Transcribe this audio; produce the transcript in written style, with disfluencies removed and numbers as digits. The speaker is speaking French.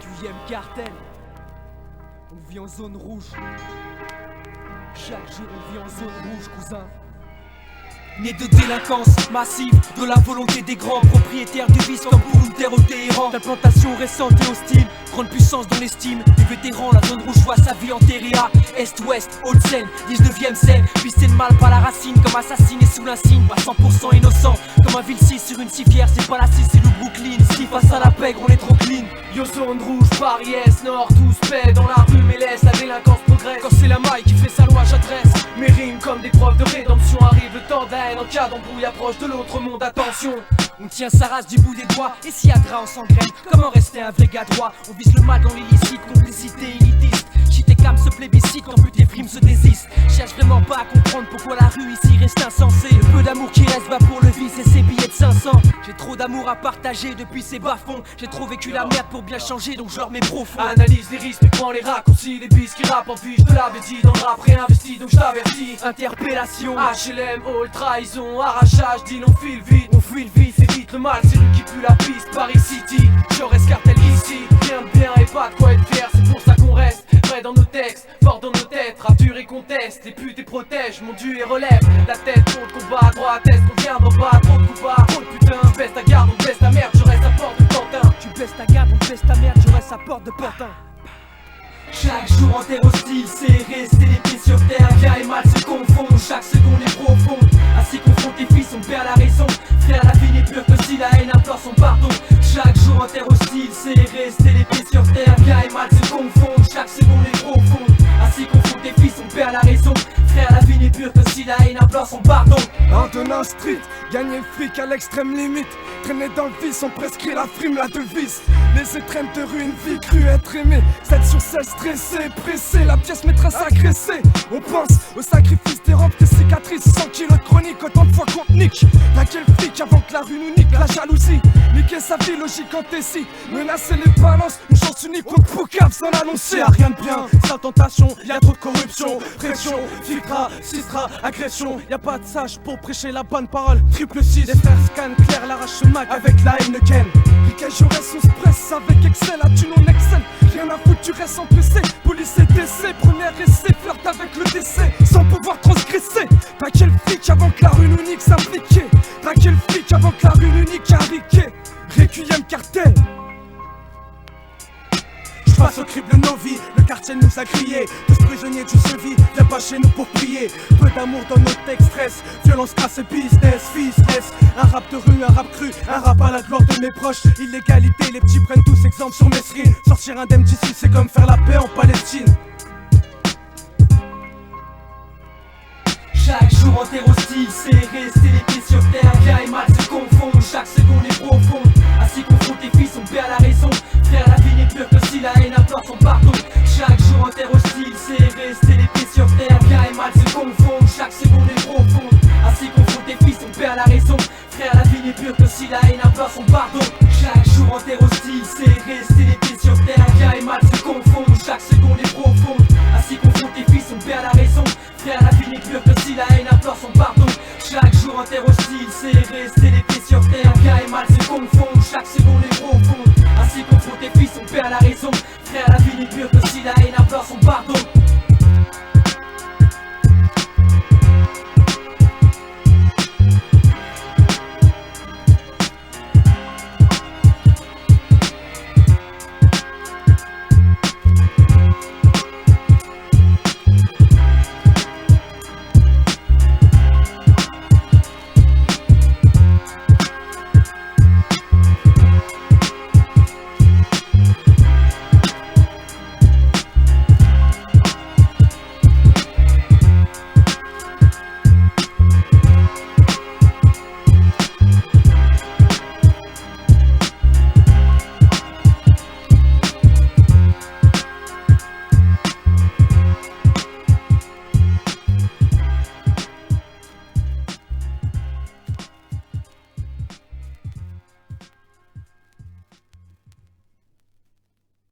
Requiem cartel. On vit en zone rouge. Chaque jour on vit en zone rouge, cousin. Né de délinquance massive, de la volonté des grands propriétaires du vice comme pour une terre au Téhéran. D'implantation récente et hostile, grande puissance dans l'estime des vétérans. La zone rouge voit sa vie enterrée à Est-Ouest, Haute-Seine, 19ème scène. Pisté de mal par la racine, comme assassiné sous l'insigne. Pas 100% innocent, comme un Ville 6 sur une civière. C'est pas la 6, c'est le Brooklyn. Si face à la pègre, on est trop clean. Yo zone rouge, Paris Est, Nord, tous paix dans la rue, mais laisse la délinquance progresse. Quand c'est la maille qui fait sa loi, j'adresse mes rimes comme des preuves de rédemption. Arrive le temps d'un en cas d'embrouille, approche de l'autre monde, attention. On tient sa race du bout des doigts, et si à gras on s'engraine, comment rester un vrai gars droit? On vise le mal dans l'illicite, complicité élitiste. Shit et cam se plébiscite, quand plus tes primes se désistent. Cherche vraiment pas à comprendre pourquoi la rue ici reste insensée. Le peu d'amour qui reste va pour le vice et ses billets de 500. J'ai trop d'amour à partager depuis ces bas-fonds. J'ai trop vécu la merde pour bien changer, donc je leur mets profond. Analyse les risques, mais prends les raccourcis. Les bis qui rappent en vie, je te l'avais dit. Dans le rap réinvesti, donc je t'avertis. Interpellation, HLM, all trahison, arrachage, deal, on file vite. On fuit le vice, évite le mal, c'est lui qui pue la piste. Paris City, Jaurès cartel ici. Rien de bien et pas de quoi être fier, c'est pour ça qu'on reste vrai dans nos textes, fort dans nos têtes. Rap dur et conteste, les putes et protège. Mon dieu et relève la tête pour le combat. À droite, est-ce qu'on viendra pas? Trop de coups bas, trop de putain. Tu baisses ta garde, on baisse ta merde, je reste à porte de Pantin. Tu baisses ta garde, on baisse ta merde, je reste à porte de Pantin. Chaque jour en terre hostile, c'est rester les pieds sur terre. Bien et mal se confondent, chaque seconde est profonde. Ainsi confrontés fils, on perd la raison. Frère, la vie n'est pure que si la haine implore son pardon. Chaque jour en terre hostile, c'est rester les pieds sur terre. Bien et mal se confondent, chaque seconde est profonde. Ainsi confrontés fils, on perd la raison. Frère, la vie n'est pure que si la haine implore son pardon. Ordonnance street, gagner le fric à l'extrême limite. Traîner dans le vice, on prescrit la frime, la devise. Les étrennes de rue, une vie crue, être aimé. 7 sur 16, stressé, pressé, la pièce maîtresse agressée. On pense au sacrifice des rampes, des cicatrices. 100 kilos de chronique, autant de fois qu'on te nique. T'as quel flic avant que la rue nous nique? La jalousie, niquer sa vie, logique en tessie. Menacer les balances, une chance unique contre Poucave sans l'annoncer. Y'a rien de bien, sans tentation, y'a trop de corruption. Pression, filtra, sistra, agression. Y'a pas de sage pour prêcher la bonne parole. Triple 6, les frères scan, clair, l'arrache mag avec la Heineken. Riquet, Jaurès, on se presse avec Excel, à tu non Excel. Rien à foutre, tu restes empressé. Police et décès, premier essai, flirte avec le décès sans pouvoir transgresser. T'as quel flic avant que la rue nous nique s'impliquer? T'as quel flic avant que la rue nous nique arriquer? Requiem cartel. Face au crible de nos vies, le quartier nous a crié. Tous prisonniers du sevis, viens pas chez nous pour prier. Peu d'amour dans nos textes, stress, violence, crasse et business, business. Un rap de rue, un rap cru, un rap à la gloire de mes proches. Illégalité, les petits prennent tous exemple sur mes screens. Sortir indemne d'ici, c'est comme faire la paix en Palestine. Chaque jour en terre hostile, c'est rester les pieds sur terre. Bien et mal se confondent, chaque seconde est profonde.